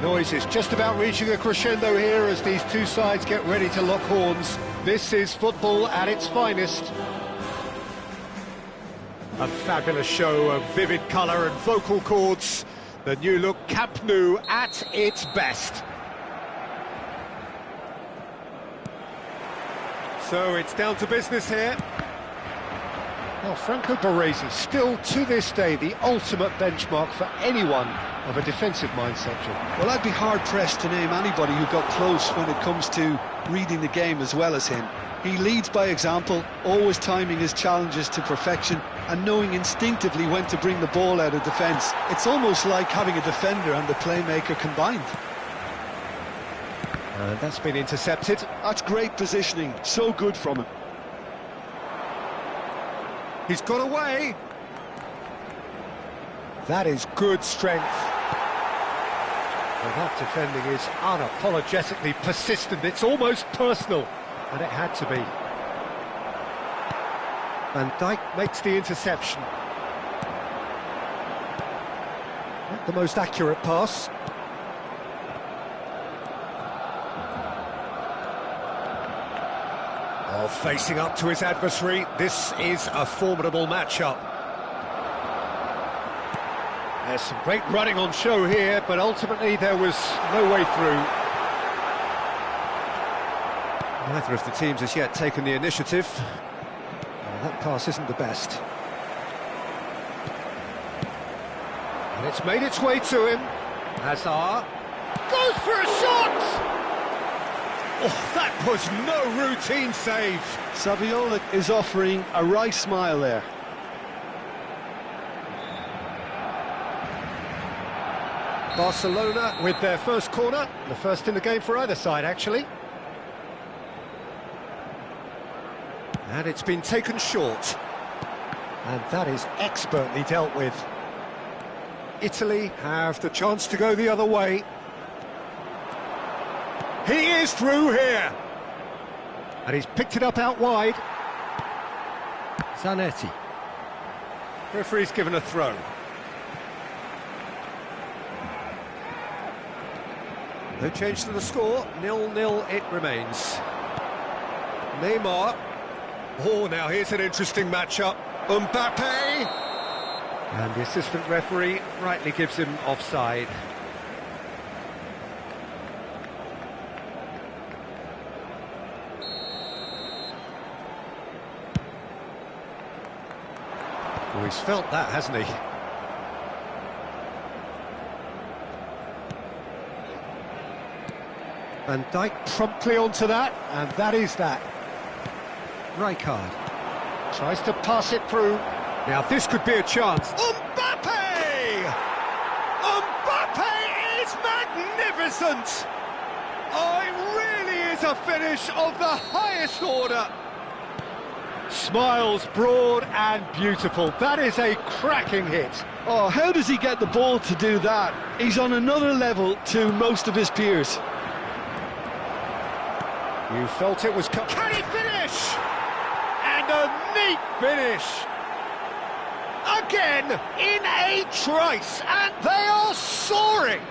The noise is just about reaching a crescendo here as these two sides get ready to lock horns. This is football at its finest. A fabulous show of vivid colour and vocal cords. The new look Camp Nou at its best. So it's down to business here. Well, Franco Baresi is still, to this day, the ultimate benchmark for anyone of a defensive mindset, John. Well, I'd be hard-pressed to name anybody who got close when it comes to reading the game as well as him. He leads by example, always timing his challenges to perfection and knowing instinctively when to bring the ball out of defence. It's almost like having a defender and a playmaker combined. And that's been intercepted. That's great positioning, so good from him. He's got away. That is good strength. Well, that defending is unapologetically persistent. It's almost personal, and it had to be. Van Dijk makes the interception. Not the most accurate pass. Oh, facing up to his adversary, this is a formidable matchup. There's some great running on show here, but ultimately there was no way through. Neither of the teams has yet taken the initiative. Well, that pass isn't the best. And it's made its way to him. Hazard goes for a shot! Oh, that was no routine save. Saviola is offering a wry smile there. Barcelona with their first corner, the first in the game for either side, actually. And it's been taken short. And that is expertly dealt with. Italy have the chance to go the other way. He is through here. And he's picked it up out wide. Zanetti. Referee's given a throw. No change to the score, 0-0 it remains. Neymar. Oh, now here's an interesting matchup. Mbappe! And the assistant referee rightly gives him offside. Oh, he's felt that, hasn't he? Van Dijk promptly onto that, and that is that. Rijkaard tries to pass it through. Now this could be a chance. Mbappe! Mbappe is magnificent! Oh, it really is a finish of the highest order. Smiles broad and beautiful. That is a cracking hit. Oh, how does he get the ball to do that? He's on another level to most of his peers. You felt it was... Can he finish? And a neat finish. Again, in a trice, and they are soaring.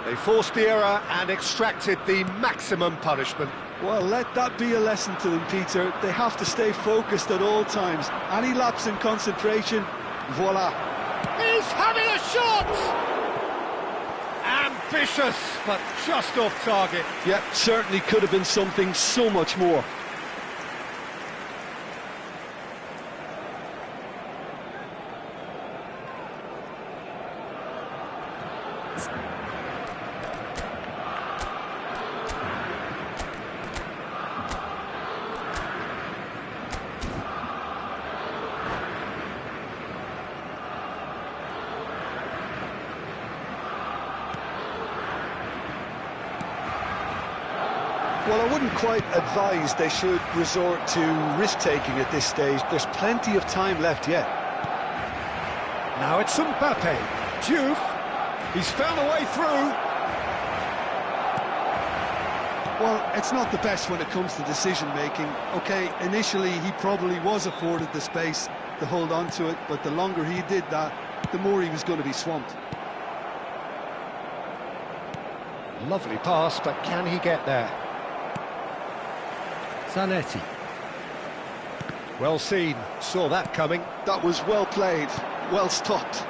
They forced the error and extracted the maximum punishment. Well, let that be a lesson to them, Peter. They have to stay focused at all times. Any lapse in concentration, voila. He's having a shot! Ambitious, but just off target. Yeah, certainly could have been something so much more. Well, I wouldn't quite advise they should resort to risk-taking at this stage. There's plenty of time left yet. Now it's Mbappe. Diouf. He's found a way through. Well, it's not the best when it comes to decision-making. OK, initially he probably was afforded the space to hold on to it, but the longer he did that, the more he was going to be swamped. Lovely pass, but can he get there? Zanetti. Well seen, saw that coming. That was well played, well stopped.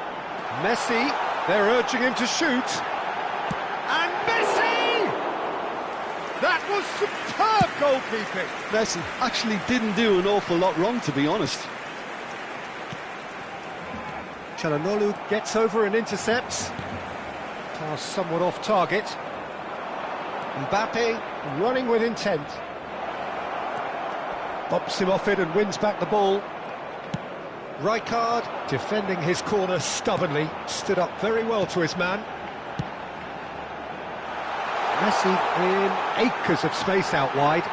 Messi, they're urging him to shoot. And Messi! That was superb goalkeeping. Messi actually didn't do an awful lot wrong, to be honest. Çalhanoğlu gets over and intercepts. Pass somewhat off target. Mbappe running with intent. Bops him off it and wins back the ball. Rijkaard defending his corner stubbornly, stood up very well to his man. Messi in acres of space out wide.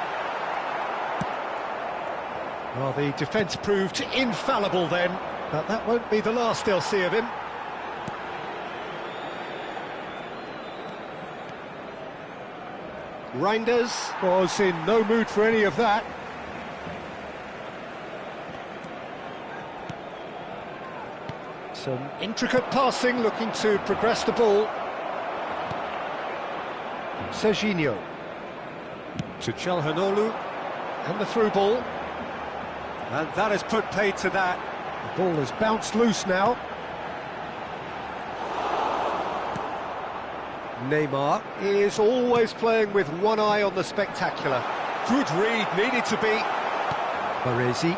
Well, the defence proved infallible then, but that won't be the last they'll see of him. Reinders was in no mood for any of that. Some intricate passing, looking to progress the ball. Serginho to Çalhanoğlu, and the through ball. And that has put paid to that. The ball has bounced loose now. Neymar is always playing with one eye on the spectacular. Good read, needed to be. Baresi,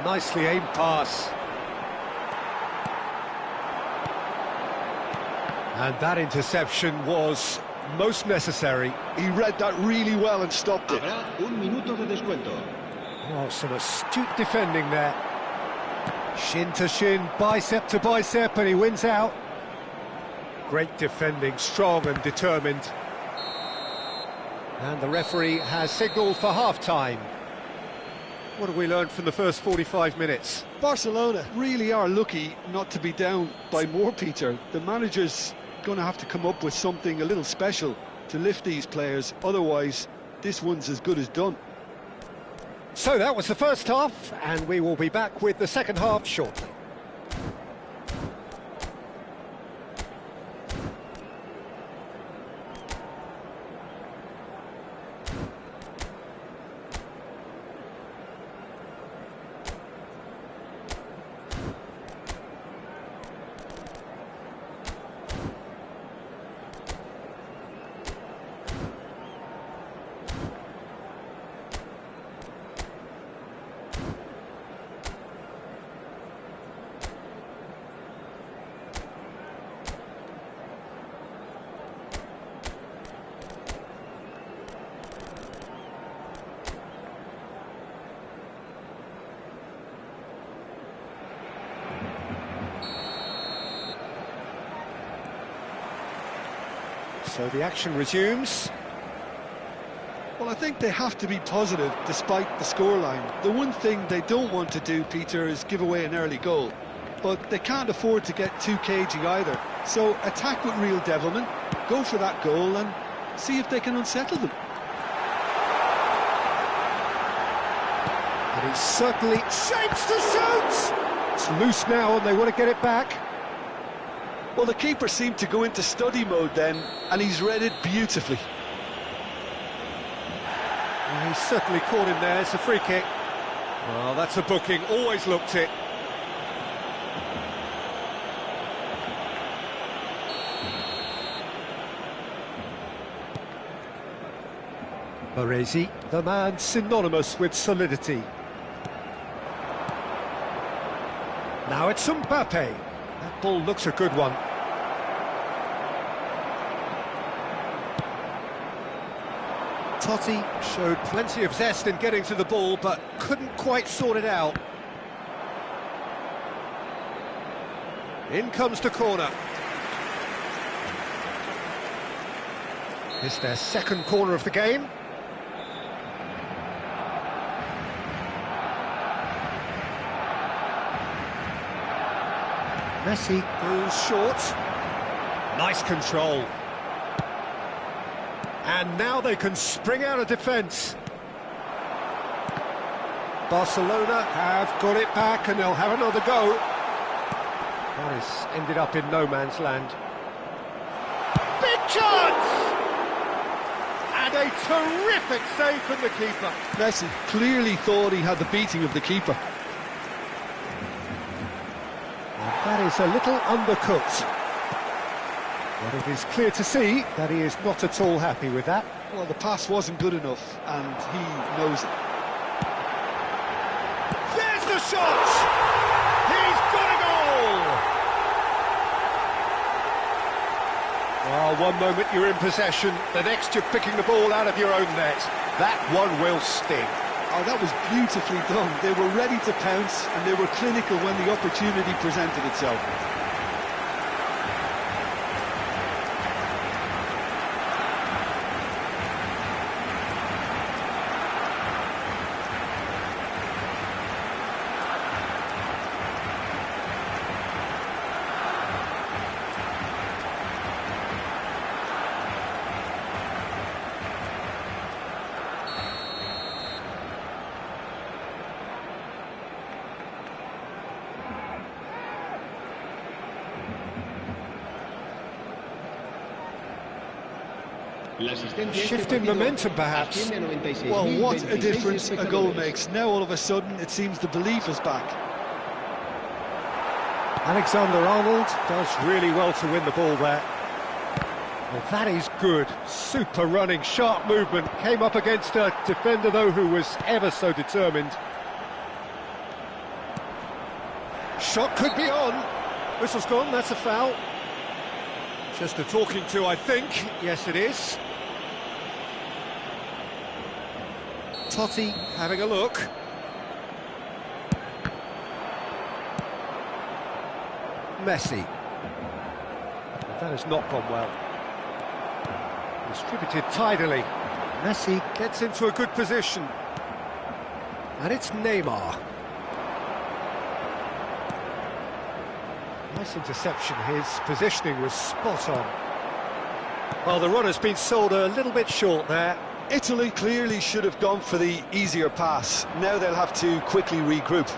nicely aimed pass. And that interception was most necessary. He read that really well and stopped it. Un minuto de descuento. Oh, some astute defending there. Shin to shin, bicep to bicep, and he wins out. Great defending, strong and determined. And the referee has signalled for half-time. What have we learned from the first 45 minutes? Barcelona really are lucky not to be down by more, Peter. The manager's going to have to come up with something a little special to lift these players, otherwise this one's as good as done. So that was the first half, and we will be back with the second half shortly. So the action resumes. Well, I think they have to be positive despite the scoreline. The one thing they don't want to do, Peter, is give away an early goal. But they can't afford to get too cagey either. So attack with real devilment, go for that goal and see if they can unsettle them. And he certainly shapes to shoot! It's loose now and they want to get it back. Well, the keeper seemed to go into study mode then, and he's read it beautifully. He certainly caught him there. It's a free kick. Well, that's a booking. Always looked it. Baresi, the man synonymous with solidity. Now it's Mbappe. That ball looks a good one. Totti showed plenty of zest in getting to the ball, but couldn't quite sort it out. In comes the corner. It's their second corner of the game. Messi goes short. Nice control. And now they can spring out of defence. Barcelona have got it back and they'll have another go. Paris ended up in no man's land. Big chance! And a terrific save from the keeper. Messi clearly thought he had the beating of the keeper. And that is a little undercooked. But it is clear to see that he is not at all happy with that. Well, the pass wasn't good enough, and he knows it. There's the shot! He's got a goal! Well, one moment you're in possession, the next you're picking the ball out of your own net. That one will sting. Oh, that was beautifully done. They were ready to pounce, and they were clinical when the opportunity presented itself. Shifting momentum, perhaps. Well, what a difference a goal makes. Now, all of a sudden, it seems the belief is back. Alexander-Arnold does really well to win the ball there. Well, that is good. Super running, sharp movement. Came up against a defender, though, who was ever so determined. Shot could be on. Whistle's gone, that's a foul. Just a talking to, I think. Yes, it is. Totti having a look. Messi. That has not gone well. Distributed tidily. Messi gets into a good position. And it's Neymar. Nice interception. His positioning was spot on. Well, the runner's been sold a little bit short there. Italy clearly should have gone for the easier pass. Now they'll have to quickly regroup.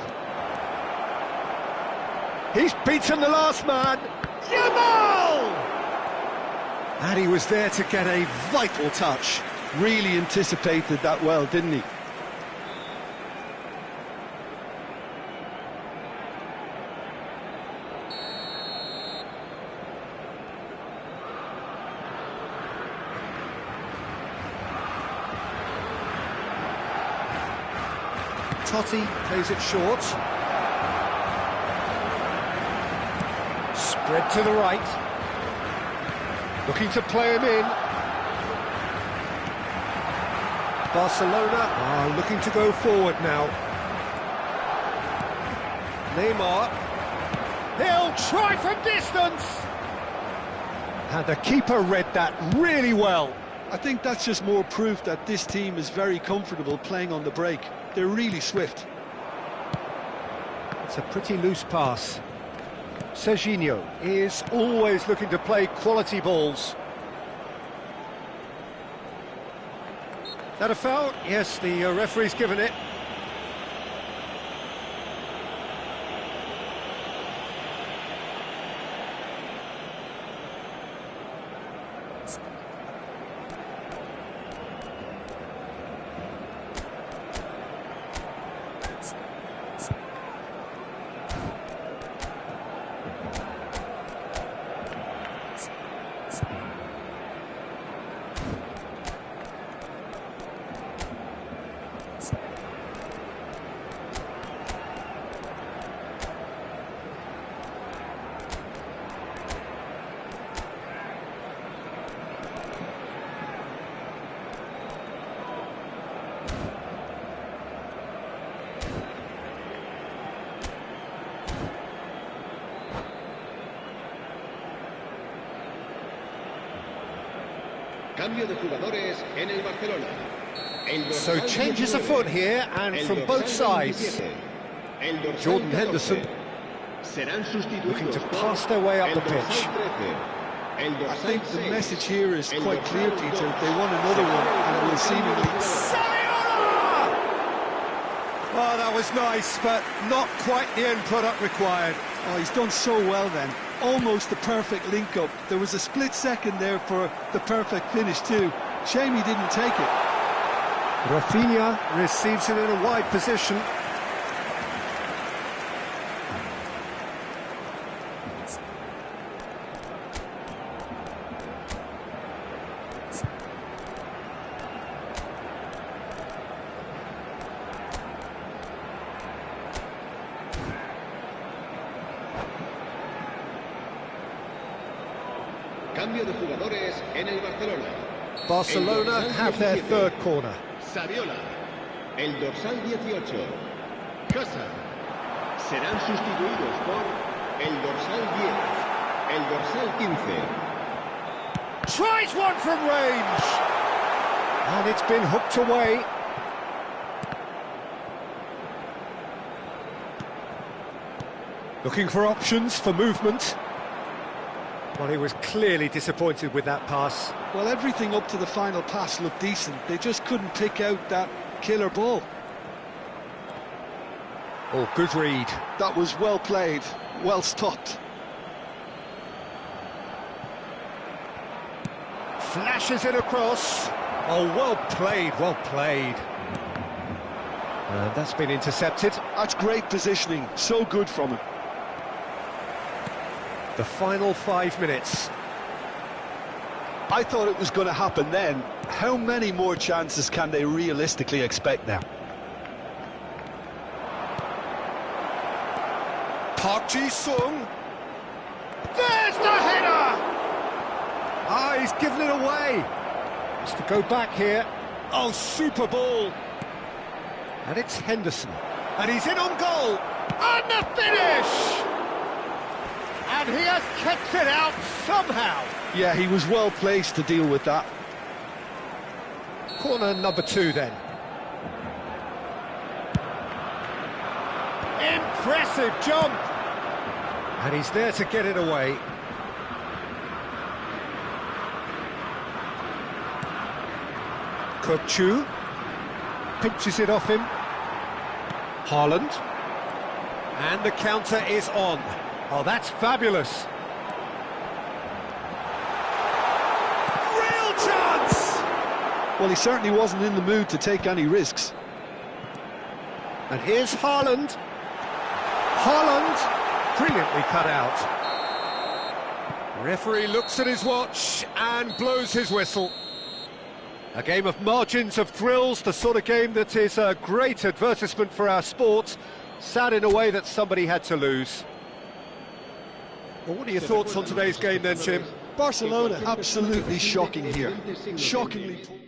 He's beaten the last man. Yamal! And he was there to get a vital touch. Really anticipated that well, didn't he? Totti plays it short. Spread to the right. Looking to play him in. Barcelona are looking to go forward now. Neymar. He'll try from distance! And the keeper read that really well. I think that's just more proof that this team is very comfortable playing on the break. They're really swift. It's a pretty loose pass. Serginho is always looking to play quality balls. That a foul? Yes, the referee's given it. So changes afoot here, and from both sides. Jordan Henderson looking to pass their way up the pitch. I think the message here is quite clear, Peter. They want another one, and will seemingly... Oh, that was nice, but not quite the end product required. Oh, he's done so well then. Almost the perfect link-up. There was a split second there for the perfect finish too. Shame he didn't take it. Rafinha receives it in a wide position. Cambio de jugadores en el Barcelona. Barcelona have their third corner. Saviola, el dorsal 18. Casa. Serán sustituidos por el dorsal 10, el dorsal 15. Tries one from range! And it's been hooked away. Looking for options for movement. Well, he was clearly disappointed with that pass. Well, everything up to the final pass looked decent. They just couldn't pick out that killer ball. Oh, good read. That was well played, well stopped. Flashes it across. Oh, well played, well played. And that's been intercepted. That's great positioning, so good from him. The final 5 minutes. I thought it was going to happen then. How many more chances can they realistically expect now? Park Ji-sung. There's the header! Ah, he's given it away. Has to go back here. Oh, super ball. And it's Henderson. And he's in on goal. And the finish! And he has kept it out somehow. Yeah, he was well placed to deal with that. Corner number 2 then. Impressive jump. And he's there to get it away. Köpçü pinches it off him. Haaland. And the counter is on. Oh, that's fabulous. Real chance! Well, he certainly wasn't in the mood to take any risks. And here's Haaland. Haaland, brilliantly cut out. Referee looks at his watch and blows his whistle. A game of margins, of thrills, the sort of game that is a great advertisement for our sport. Sad in a way that somebody had to lose. Well, what are your thoughts on today's game then, Jim? Barcelona, absolutely shocking here. Shockingly poor.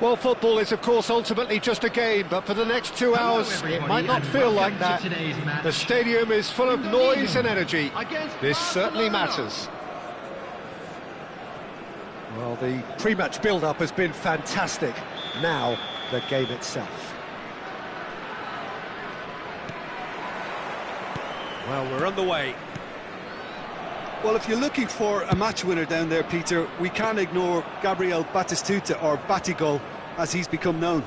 Well, football is, of course, ultimately just a game, but for the next 2 hours, it might not feel like that. The stadium is full of noise and energy. This certainly matters. Well, the pre-match build-up has been fantastic. Now, the game itself. Well, we're on the way. Well, if you're looking for a match winner down there, Peter, we can't ignore Gabriel Batistuta, or Batigol, as he's become known.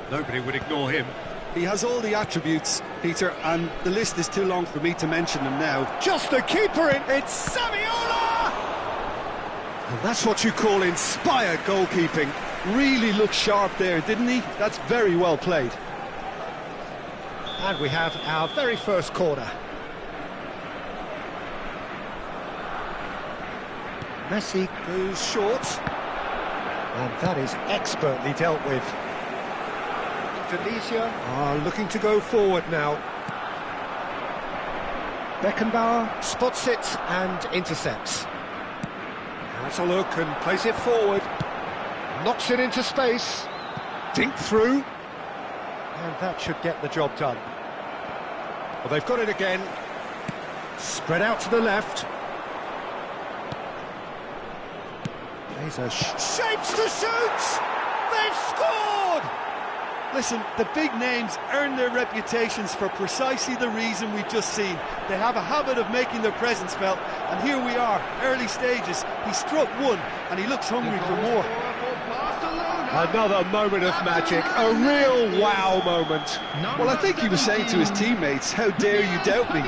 Nobody would ignore him. He has all the attributes, Peter, and the list is too long for me to mention them now. Just the keeper in, it's Saviola! And that's what you call inspired goalkeeping. Really looked sharp there, didn't he? That's very well played. And we have our very first corner. Messi goes short, and that is expertly dealt with. Indonesia are looking to go forward now. Beckenbauer spots it and intercepts. Has a look and plays it forward. Knocks it into space. Dink through. And that should get the job done. Well, they've got it again. Spread out to the left. Shapes to shoot! They've scored! Listen, the big names earn their reputations for precisely the reason we've just seen. They have a habit of making their presence felt, and here we are, early stages. He struck one, and he looks hungry for more. Another moment of magic, a real wow moment. Well, I think he was saying to his teammates, how dare you doubt me?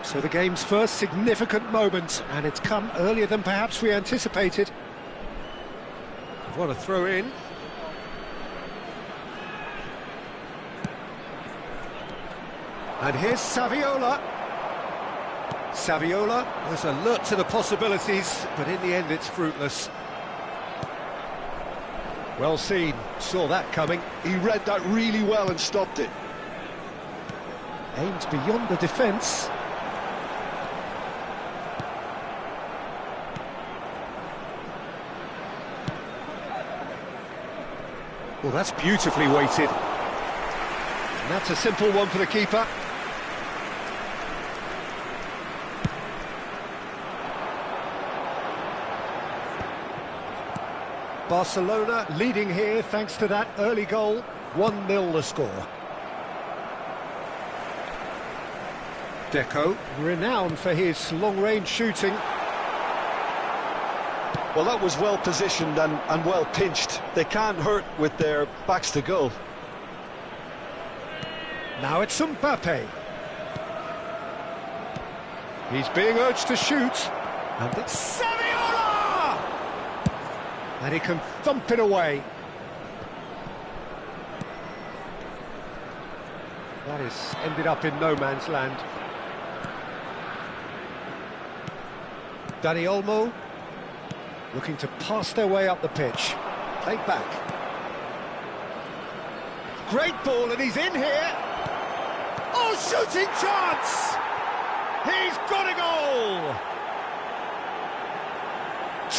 So the game's first significant moment, and it's come earlier than perhaps we anticipated. What a throw in. And here's Saviola. Saviola was alert to the possibilities, but in the end it's fruitless. Well seen, saw that coming. He read that really well and stopped it. Aimed beyond the defence. Well, that's beautifully weighted. And that's a simple one for the keeper. Barcelona leading here thanks to that early goal. 1-0 the score. Deco, renowned for his long-range shooting. Well, that was well positioned and well pinched. They can't hurt with their backs to goal. Now it's Mbappe. He's being urged to shoot. And it's Saviola! And he can thump it away. That is ended up in no man's land. Dani Olmo. Looking to pass their way up the pitch. Played back. Great ball, and he's in here. Oh, shooting chance! He's got a goal!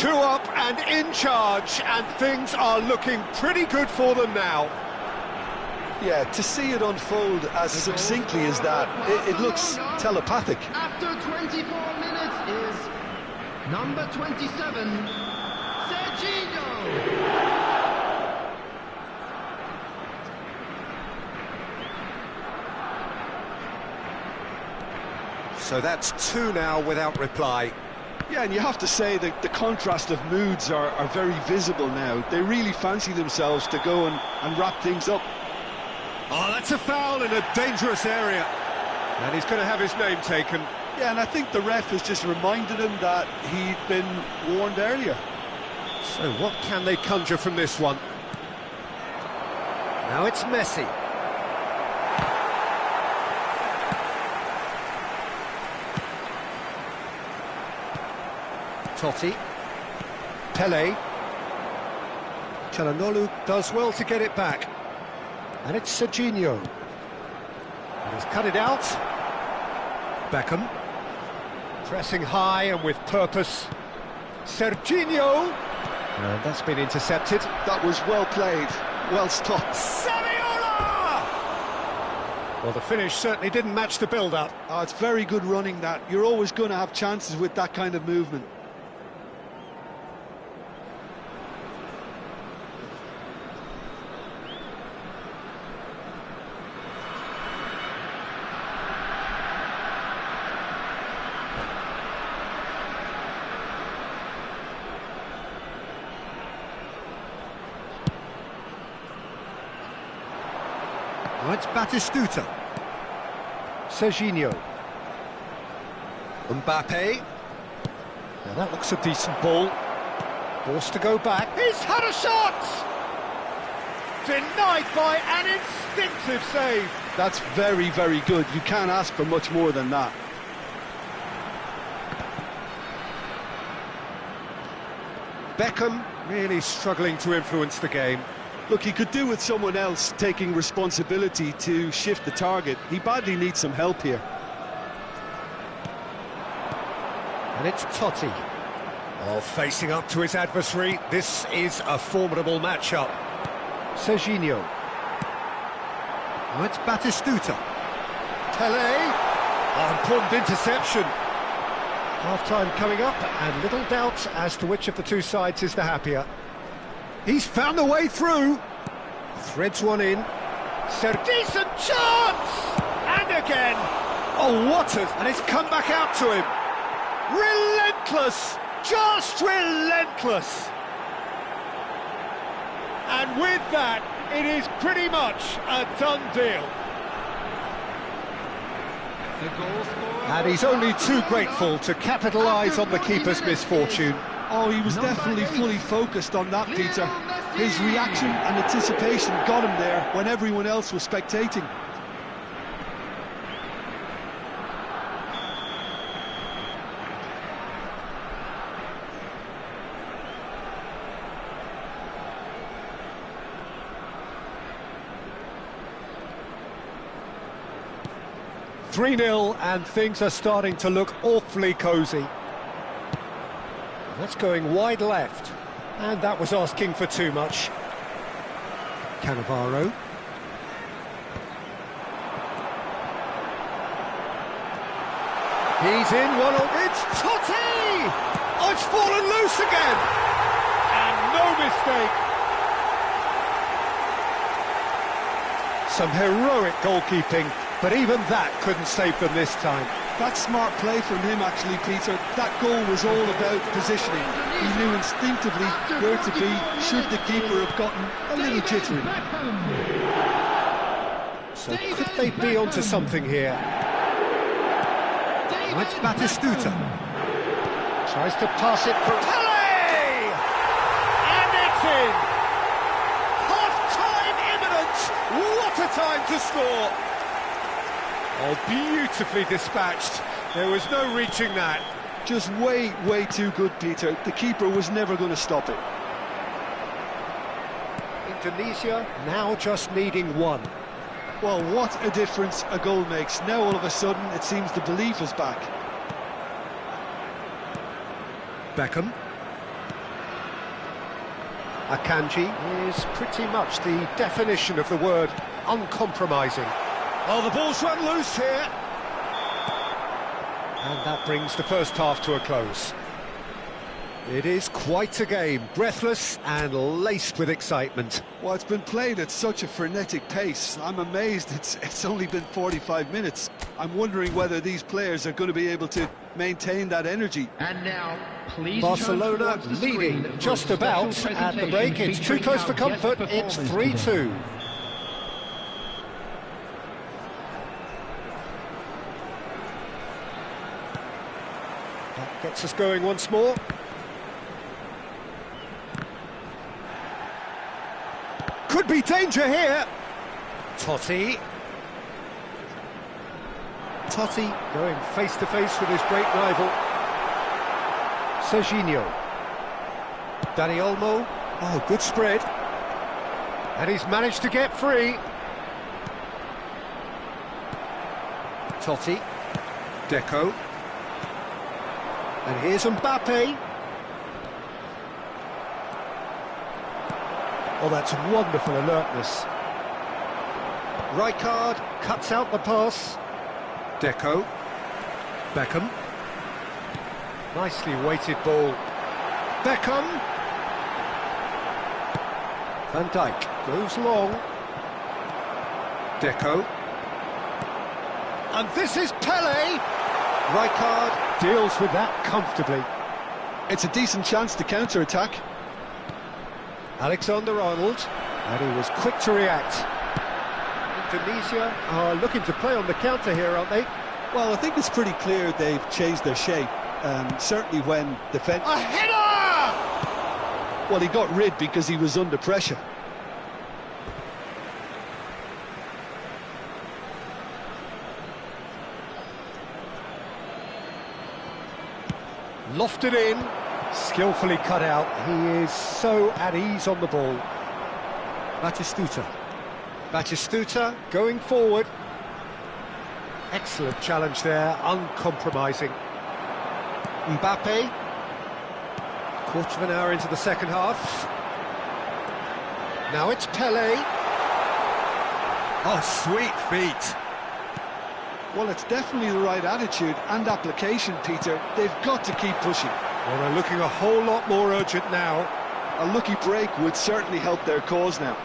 2 up and in charge, and things are looking pretty good for them now. Yeah, to see it unfold as succinctly as that, it looks telepathic. After 24 minutes is number 27, Serginho. So that's 2 now without reply. Yeah, and you have to say that the contrast of moods are very visible now. They really fancy themselves to go and wrap things up. Oh, that's a foul in a dangerous area. And he's going to have his name taken. Yeah, and I think the ref has just reminded him that he'd been warned earlier. So what can they conjure from this one? Now it's Messi. Totti. Pele. Çalhanoğlu does well to get it back. And it's Serginho. And he's cut it out. Beckham. Pressing high and with purpose. Serginho. And that's been intercepted. That was well played, well stopped. Saviola! Well, the finish certainly didn't match the build-up. Oh, it's very good running that. You're always going to have chances with that kind of movement. Now it's Batistuta. Serginho. Mbappe. Now that looks a decent ball. Forced to go back. He's had a shot! Denied by an instinctive save. That's very, very good. You can't ask for much more than that. Beckham really struggling to influence the game. Look, he could do with someone else taking responsibility to shift the target. He badly needs some help here. And it's Totti. Oh, facing up to his adversary. This is a formidable matchup. Serginho. Now it's Batistuta. Tele. Oh, important interception. Half-time coming up, and little doubt as to which of the two sides is the happier. He's found a way through. Threads one in. Decent chance! And again. Oh, what a... And it's come back out to him. Relentless! Just relentless! And with that, it is pretty much a done deal. And he's only too grateful to capitalise on the keeper's misfortune. Oh, he was definitely fully focused on that, Peter. His reaction and anticipation got him there when everyone else was spectating. "3-0 and things are starting to look awfully cosy. That's going wide left, and that was asking for too much. Cannavaro. He's in one. It's Totti! Oh, it's fallen loose again! And no mistake. Some heroic goalkeeping, but even that couldn't save them this time. That's smart play from him, actually, Peter. That goal was all about positioning. He knew instinctively where to be should the keeper have gotten a little jittery. So could they be onto something here? Now it's Batistuta. Tries to pass it for Pele! And it's in! Half-time imminent! What a time to score! Oh, beautifully dispatched. There was no reaching that. Just way, way too good, Peter. The keeper was never going to stop it. Indonesia now just needing one. Well, what a difference a goal makes. Now all of a sudden it seems the belief is back. Beckham. Akanji is pretty much the definition of the word uncompromising. Oh, the ball's run loose here. And that brings the first half to a close. It is quite a game, breathless and laced with excitement. Well, it's been played at such a frenetic pace. I'm amazed it's only been 45 minutes. I'm wondering whether these players are going to be able to maintain that energy. And now, please Barcelona leading just about at the break. It's too close for comfort. It's 3-2. That gets us going once more. Could be danger here. Totti. Totti going face-to-face with his great rival. Serginho. Dani Olmo. Oh, good spread. And he's managed to get free. Totti. Deco. And here's Mbappe. Oh, that's wonderful alertness. Rijkaard cuts out the pass. Deco. Beckham. Nicely weighted ball. Beckham. Van Dijk goes long. Deco. And this is Pele. Rijkaard deals with that comfortably. It's a decent chance to counter-attack. Alexander-Arnold, and he was quick to react. Indonesia are looking to play on the counter here, aren't they? Well, I think it's pretty clear they've changed their shape. Certainly when defend. A header! Well, he got rid because he was under pressure. Lofted in, skillfully cut out. He is so at ease on the ball. Batistuta. Batistuta going forward. Excellent challenge there, uncompromising. Mbappe. Quarter of an hour into the second half. Now it's Pele. Oh, sweet feet. Well, it's definitely the right attitude and application, Peter. They've got to keep pushing. Well, they're looking a whole lot more urgent now. A lucky break would certainly help their cause now.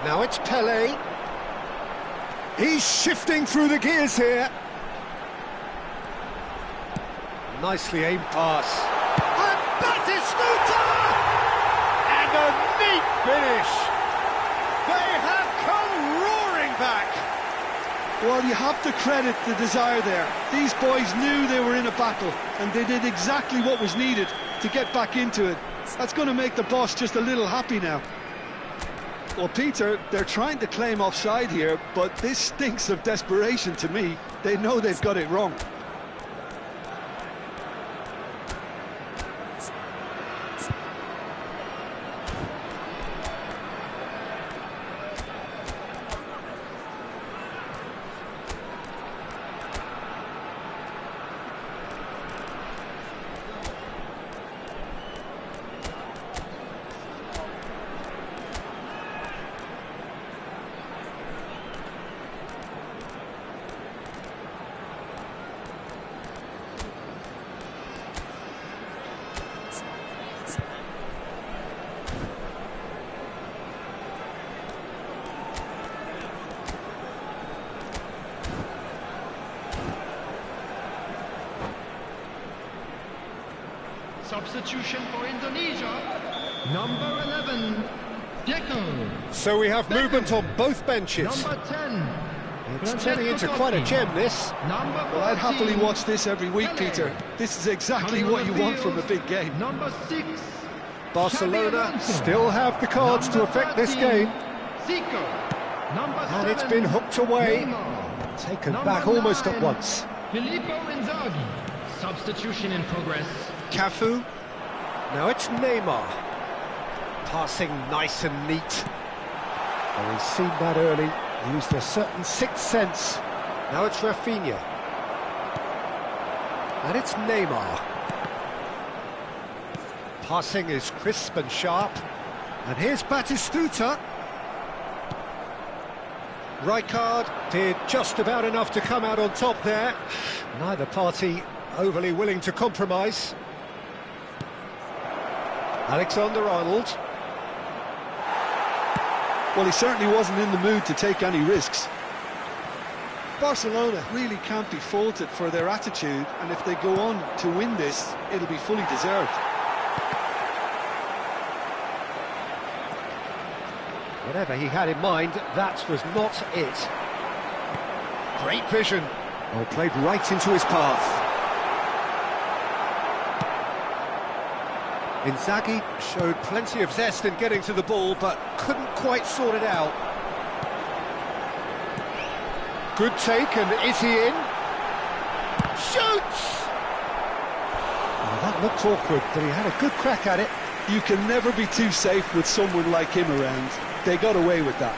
Now it's Pele. He's shifting through the gears here. Nicely aimed pass. And Batistuta! And a neat finish. They have come roaring back. Well, you have to credit the desire there. These boys knew they were in a battle, and they did exactly what was needed to get back into it. That's going to make the boss just a little happy now. Well, Peter, they're trying to claim offside here, but this stinks of desperation to me. They know they've got it wrong. Substitution for Indonesia, number 11, Deco. So we have movement on both benches. Number 10, It's turning into quite a gem, this. number 14, Well, I'd happily watch this every week, Peter. This is exactly what you want from a big game. number 6, Barcelona still have the cards to affect this game. Zico, number And 7, it's been hooked away. Neymar. Taken Number back almost 9, at once. Filippo Inzaghi. Substitution in progress. Cafu. Now it's Neymar. Passing nice and neat. Well, he's seen that early. Used a certain sixth sense. Now it's Rafinha. And it's Neymar. Passing is crisp and sharp. And here's Batistuta. Rijkaard did just about enough to come out on top there. Neither party overly willing to compromise. Alexander-Arnold. Well, he certainly wasn't in the mood to take any risks. Barcelona really can't be faulted for their attitude, and if they go on to win this, it'll be fully deserved. Whatever he had in mind, that was not it. Great vision. Oh, played right into his path. Inzaghi showed plenty of zest in getting to the ball, but couldn't quite sort it out. Good take, and is he in? Shoots! Looked awkward, but he had a good crack at it. You can never be too safe with someone like him around. They got away with that.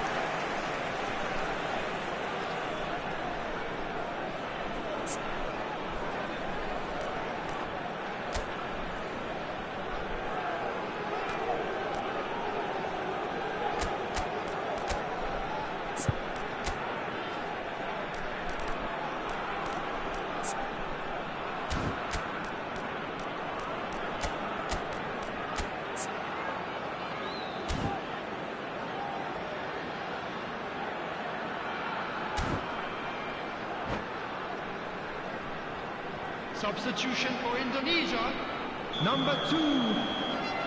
Substitution for Indonesia. Number 2,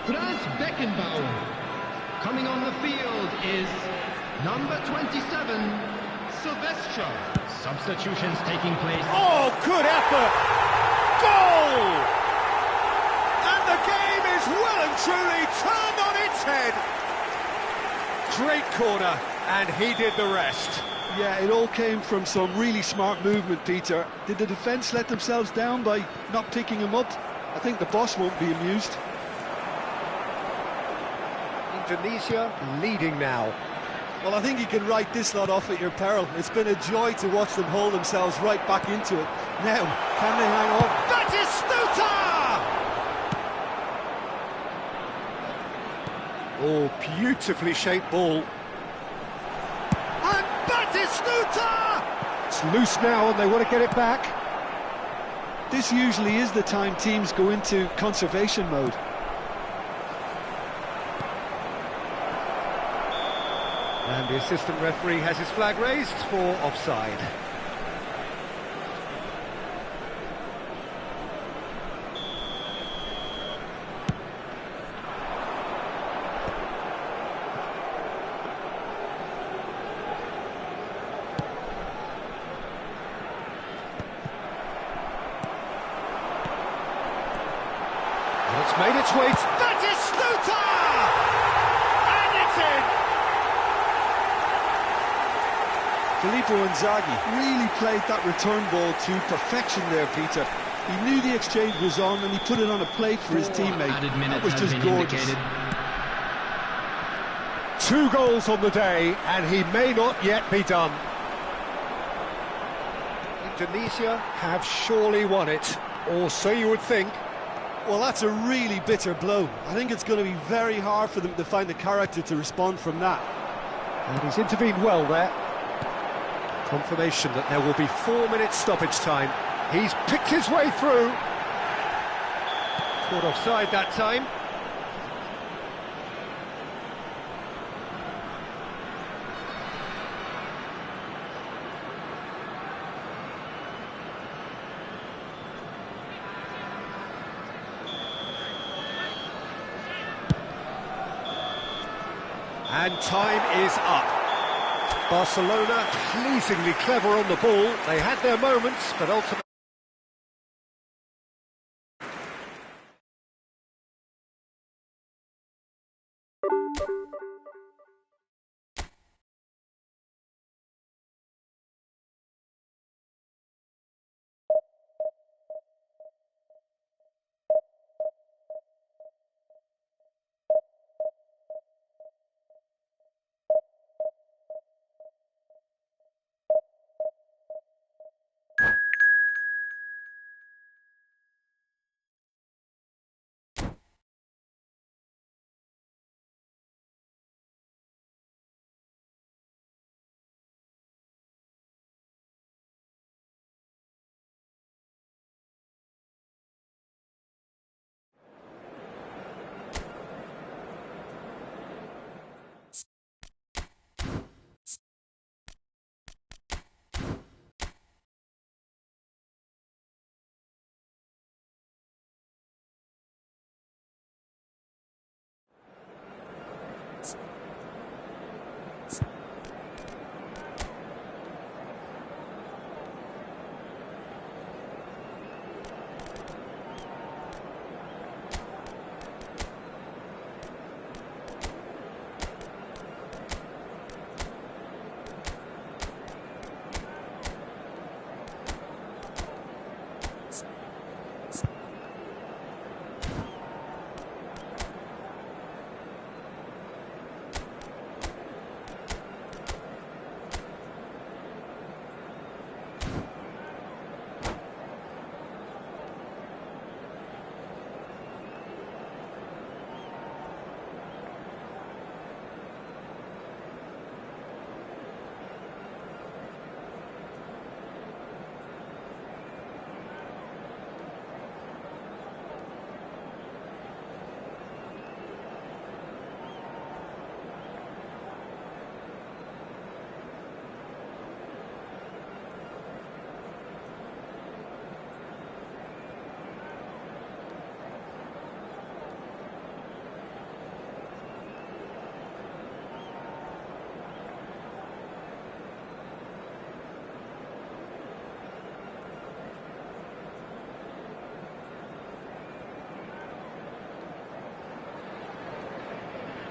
Franz Beckenbauer. Coming on the field is number 27, Silvestre. Substitutions taking place. Oh, good effort! Goal! And the game is well and truly turned on its head. Great corner, and he did the rest. Yeah, it all came from some really smart movement, Peter. Did the defence let themselves down by not picking him up? I think the boss won't be amused. Indonesia leading now. Well, I think you can write this lot off at your peril. It's been a joy to watch them hold themselves right back into it. Now, can they hang on? Batistuta! Oh, beautifully shaped ball. And Batistuta! It's loose now and they want to get it back. This usually is the time teams go into conservation mode. And the assistant referee has his flag raised for offside. It's made its way. Batistuta! And it's in! Filippo Inzaghi really played that return ball to perfection there, Peter. He knew the exchange was on and he put it on a plate for his teammate. That was just gorgeous. 2 goals on the day, and he may not yet be done. Indonesia have surely won it, or so you would think. Well, that's a really bitter blow. I think it's going to be very hard for them to find the character to respond from that. And he's intervened well there. Confirmation that there will be 4 minutes stoppage time. He's picked his way through. Caught offside that time. And time is up. Barcelona pleasingly clever on the ball. They had their moments, but ultimately...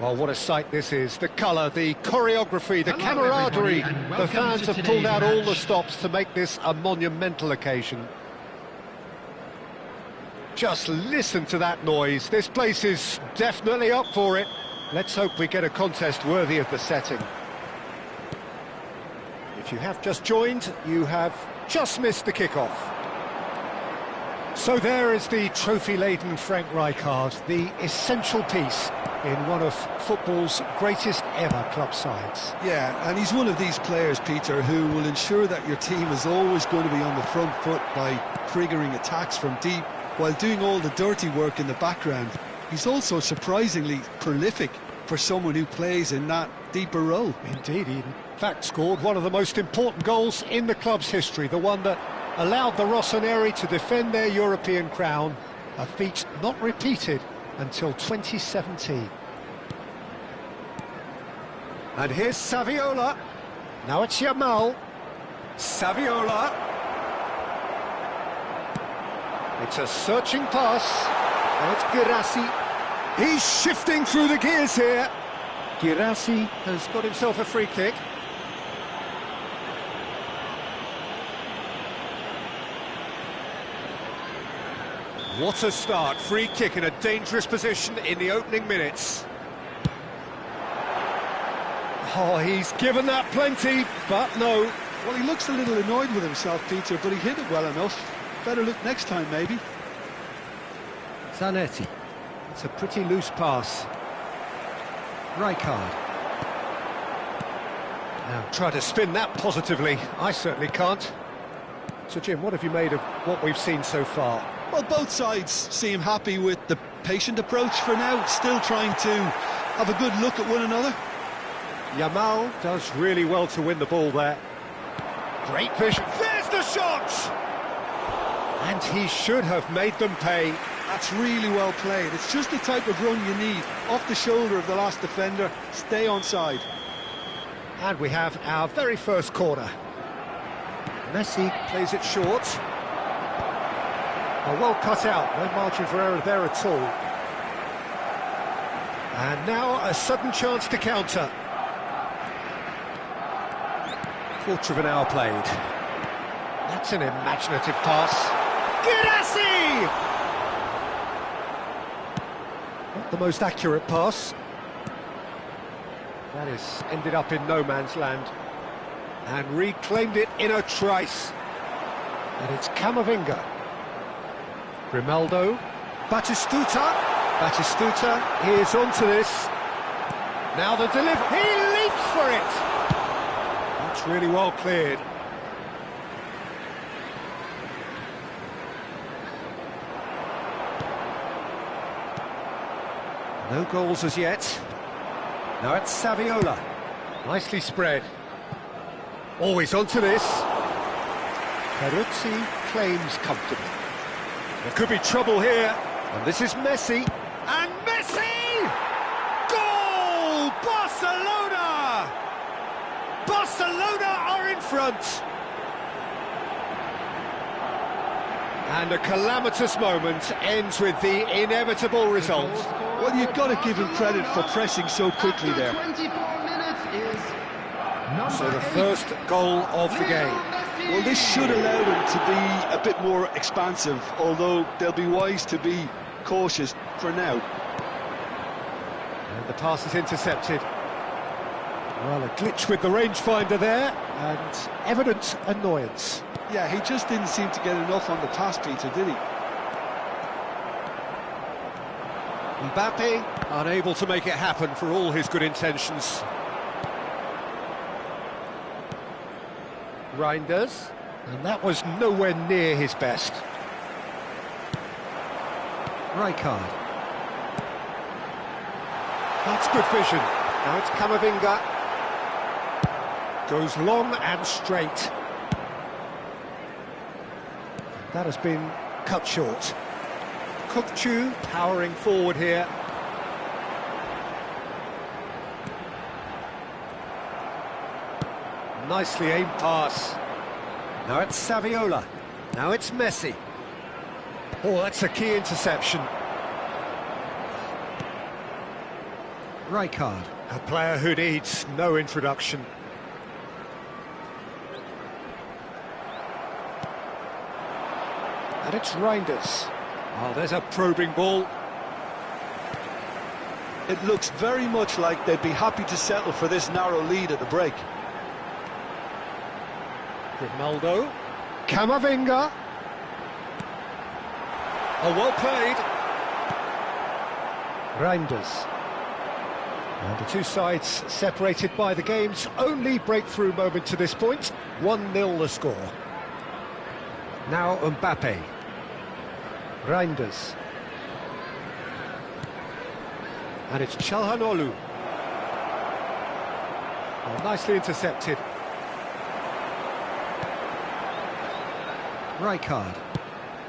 Well, what a sight this is. The colour, the choreography, the Hello, camaraderie. everybody, and The welcome fans to have today's pulled out all the match. stops to make this a monumental occasion. Just listen to that noise. This place is definitely up for it. Let's hope we get a contest worthy of the setting. If you have just joined, you have just missed the kickoff. So there is the trophy-laden Frank Rijkaard, the essential piece in one of football's greatest ever club sides. Yeah, and he's one of these players, Peter, who will ensure that your team is always going to be on the front foot by triggering attacks from deep while doing all the dirty work in the background. He's also surprisingly prolific for someone who plays in that deeper role. Indeed, he in fact scored one of the most important goals in the club's history, the one that allowed the Rossoneri to defend their European crown, a feat not repeated until 2017. And here's Saviola. Now it's Yamal. Saviola. It's a searching pass. Now it's Guirassy. He's shifting through the gears here. Guirassy has got himself a free kick. What a start. Free kick in a dangerous position in the opening minutes. Oh, he's given that plenty, but no. Well, he looks a little annoyed with himself, Peter, but he hit it well enough. Better look next time, maybe. Zanetti. It's a pretty loose pass. Rijkaard. Now, try to spin that positively. I certainly can't. So, Jim, what have you made of what we've seen so far? Well, both sides seem happy with the patient approach for now, still trying to have a good look at one another. Yamal does really well to win the ball there. Great vision. There's the shot! And he should have made them pay. That's really well played. It's just the type of run you need. Off the shoulder of the last defender, stay onside. And we have our very first corner. Messi plays it short. Well cut out, no margin for error there at all. And now a sudden chance to counter. Quarter of an hour played. That's an imaginative pass. Guirassy! Not the most accurate pass. That has ended up in no man's land. And reclaimed it in a trice. And it's Camavinga. Grimaldo. Batistuta. Batistuta is onto this. Now the delivery. He leaps for it! That's really well cleared. No goals as yet. Now it's Saviola. Nicely spread. Always onto this. Peruzzi claims comfortably. There could be trouble here. And this is Messi. And Messi! Goal! Barcelona! Barcelona are in front. And a calamitous moment ends with the inevitable result. Well, you've got to give him credit for pressing so quickly there. 24 minutes is So the first goal of the game. Well, this should allow them to be a bit more expansive, although they'll be wise to be cautious for now. And the pass is intercepted. Well, a glitch with the rangefinder there, and evident annoyance. Yeah, he just didn't seem to get enough on the pass, Peter, did he? Mbappe unable to make it happen for all his good intentions. Reinders, and that was nowhere near his best. Rijkaard. That's good vision. Now it's Camavinga. Goes long and straight. That has been cut short. Kukçu powering forward here. Nicely aimed pass. Now it's Saviola. Now it's Messi. Oh, that's a key interception. Rijkaard, a player who needs no introduction. And it's Reinders. Oh, there's a probing ball. It looks very much like they'd be happy to settle for this narrow lead at the break. Grimaldo. Camavinga. Oh, well played. Reinders. And the two sides separated by the game's only breakthrough moment to this point. 1-0 the score. Now Mbappe. Reinders. And it's Çalhanoğlu. Oh, nicely intercepted. Rijkaard.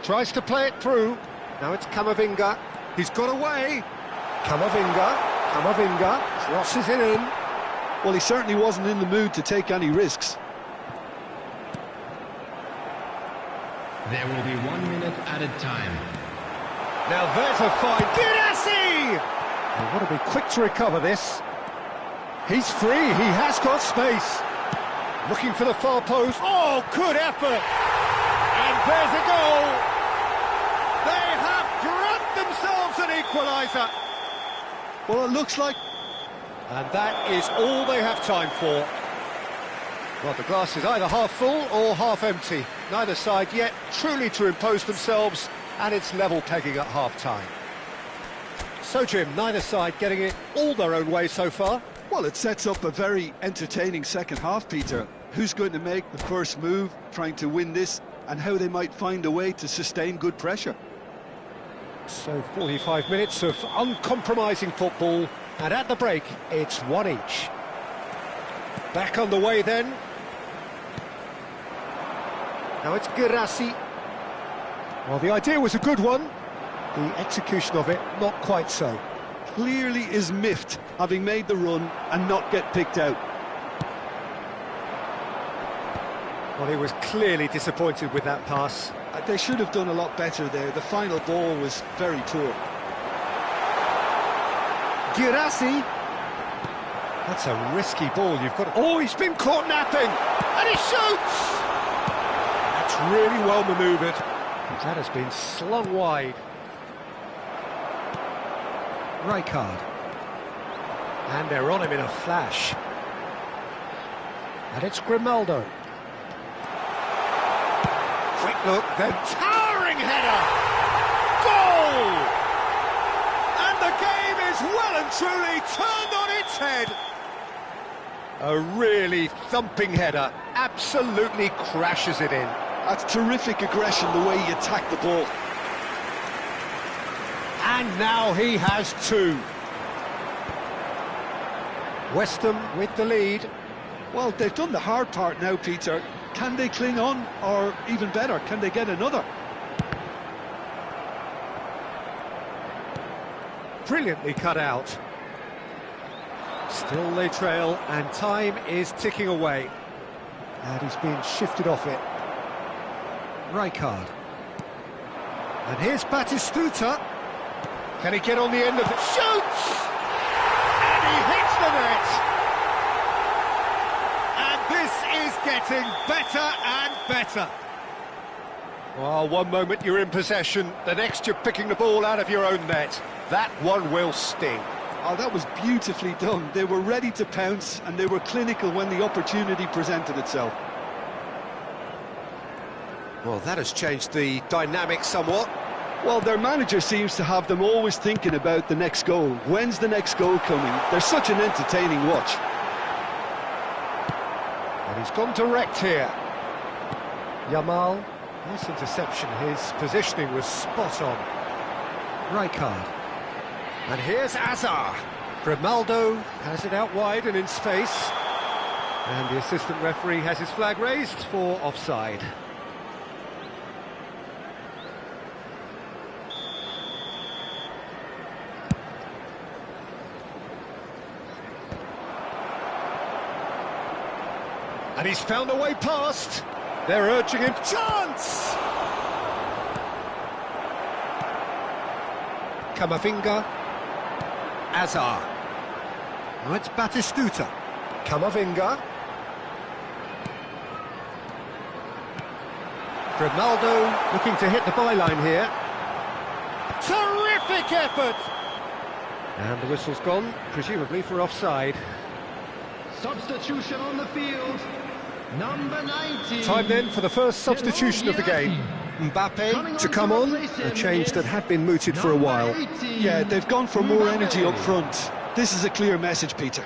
Tries to play it through. Now it's Camavinga. He's got away. Camavinga crosses it in. Well, he certainly wasn't in the mood to take any risks. There will be 1 minute added time. Now there's a fine. Guirassy! They've got to be quick to recover this. He's free. He has got space. Looking for the far post. Oh, good effort. And there's a goal. They have grabbed themselves an equaliser. Well, it looks like... And that is all they have time for. Well, the glass is either half full or half empty. Neither side yet truly to impose themselves, and it's level pegging at half-time. So, Jim, neither side getting it all their own way so far. Well, it sets up a very entertaining second half, Peter. Who's going to make the first move, trying to win this, and how they might find a way to sustain good pressure. So 45 minutes of uncompromising football, and at the break, it's one each. Back on the way then. Now it's Guirassy. Well, the idea was a good one. The execution of it, not quite so. Clearly is miffed, having made the run and not get picked out. Well, he was clearly disappointed with that pass. They should have done a lot better there. The final ball was very poor. Guirassy. That's a risky ball. You've got... Oh, he's been caught napping! And he shoots! That's really well manoeuvred. That has been slung wide. Rijkaard. And they're on him in a flash. And it's Grimaldo. Quick look, then towering header! Goal! And the game is well and truly turned on its head. A really thumping header, absolutely crashes it in. That's terrific aggression, the way he attacked the ball. And now he has two. West Ham with the lead. Well, they've done the hard part now, Peter. Can they cling on, or even better, can they get another? Brilliantly cut out. Still they trail, and time is ticking away. And he's being shifted off it. Rijkaard. And here's Batistuta. Can he get on the end of it? Shoots! And he hits the net! And this is getting better and better. Well, one moment you're in possession, the next you're picking the ball out of your own net. That one will sting. Oh, that was beautifully done. They were ready to pounce, and they were clinical when the opportunity presented itself. Well, that has changed the dynamic somewhat. Well, their manager seems to have them always thinking about the next goal. When's the next goal coming? They're such an entertaining watch. And he's gone direct here. Yamal, nice interception. His positioning was spot on. Rijkaard. And here's Azar. Grimaldo has it out wide and in space. And the assistant referee has his flag raised for offside. And he's found a way past. They're urging him. Chance! Camavinga. Azar. Oh, it's Batistuta. Camavinga. Grimaldo looking to hit the byline here. Terrific effort! And the whistle's gone, presumably for offside. Substitution on the field. Number 19. Time then for the first substitution of the game. Mbappe to come on, a change that had been mooted for a while. Yeah, they've gone for more energy up front. This is a clear message, Peter.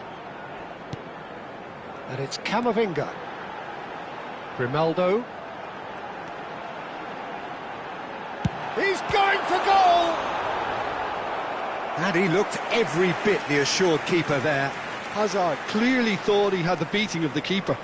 And it's Camavinga. Grimaldo. He's going for goal! And he looked every bit the assured keeper there. Hazard clearly thought he had the beating of the keeper.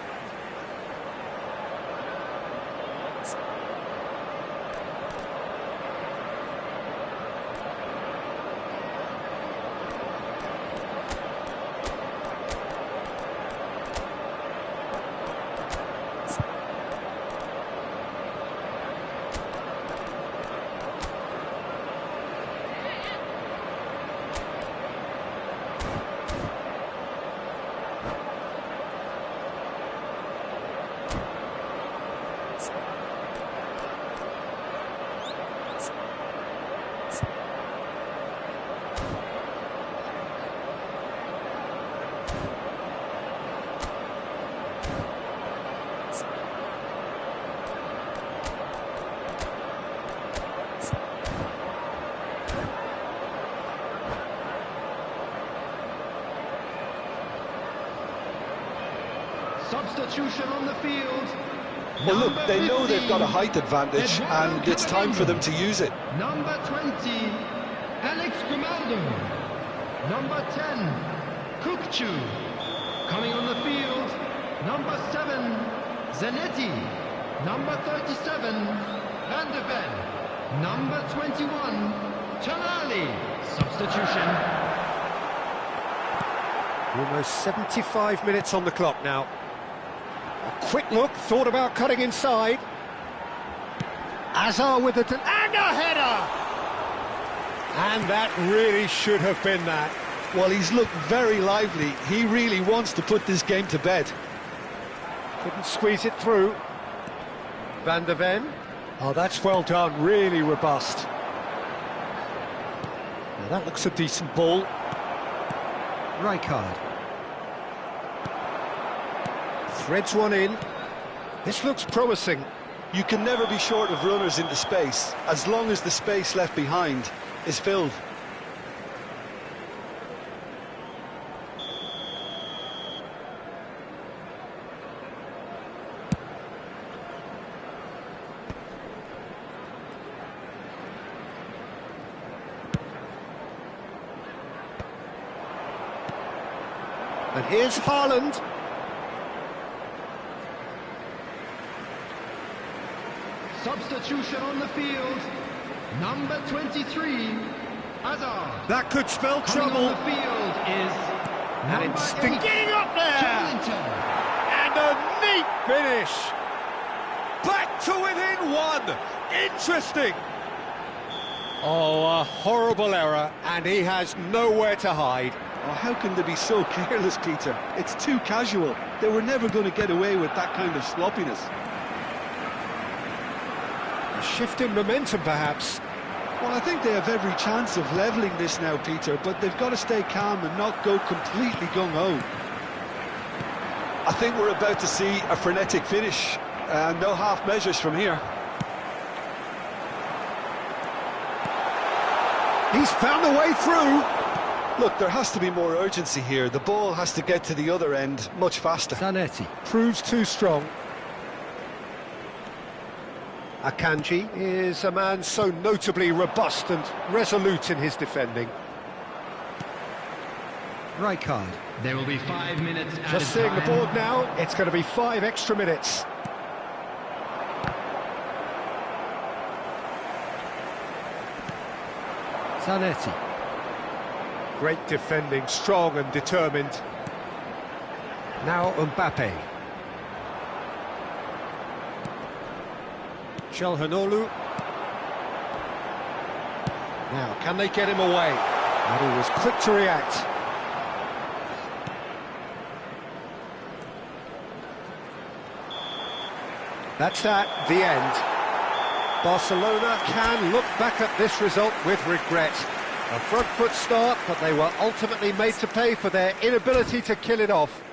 Substitution on the field. Well, look, they know they've got a height advantage, and it's time for them to use it. Number 20, Alex Grimaldo. Number 10, Kukcu. Coming on the field, number 7, Zanetti. Number 37, Van de Ven. Number 21, Tonali. Substitution. Almost 75 minutes on the clock now. A quick look, thought about cutting inside. Hazard with it, and a header! And that really should have been that. Well, he's looked very lively. He really wants to put this game to bed. Couldn't squeeze it through. Van de Ven. Oh, that's well done, really robust. Now that looks a decent ball. Rijkaard. Threads one in. This looks promising. You can never be short of runners into space, as long as the space left behind is filled. And here's Haaland. Substitution on the field. Number 23, Hazard. That could spell Coming trouble. on the field is And number instinct 8, getting up there. Joelinton. And a neat finish. Back to within one. Interesting. Oh, a horrible error, and he has nowhere to hide. Oh, how can they be so careless, Peter? It's too casual. They were never going to get away with that kind of sloppiness. A shift in momentum, perhaps. Well, I think they have every chance of levelling this now, Peter, but they've got to stay calm and not go completely gung-ho. I think we're about to see a frenetic finish. No half measures from here. He's found a way through. Look, there has to be more urgency here. The ball has to get to the other end much faster. Zanetti proves too strong. Akanji is a man so notably robust and resolute in his defending. Rijkaard. There will be 5 minutes added Just seeing the time. board now, it's going to be 5 extra minutes. Zanetti. Great defending, strong and determined. Now Mbappe. Çalhanoğlu. Now, can they get him away? And he was quick to react. That's that, the end. Barcelona can look back at this result with regret. A front foot start, but they were ultimately made to pay for their inability to kill it off.